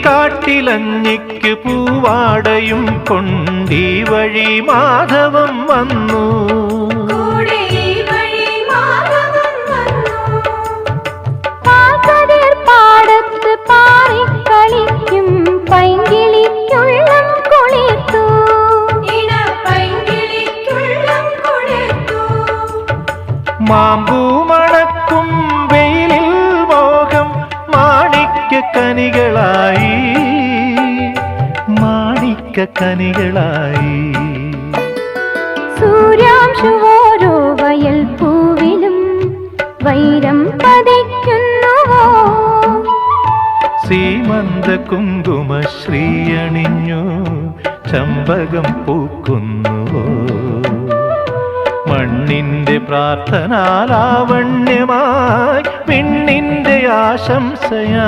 കാട്ടിലഞ്ഞിക്ക് പൂവാടയും കൊണ്ടീ വഴി മാധവം വന്നു. പാടത്ത് പാറിക്കളിക്കും പൈങ്കിളിക്കുള്ളം കുളിർത്തു. മാമ്പൂ മണക്കും വെയിലിൽ മോഹം മാണിക്യക്കനികളായി, മാണിക്യക്കനികളായി. സൂര്യാംശുവോരോ വയൽ പൂവിലും വൈരം പതിക്കുന്നുവോ. സീമന്ത കുങ്കുമശ്രീ അണിഞ്ഞു ചമ്പകം പൂക്കുന്നുവോ. മണ്ണിന്റെ പ്രാർത്ഥനാലാവണ്യമായി, വിണ്ണിന്റെ ആശംസയായി.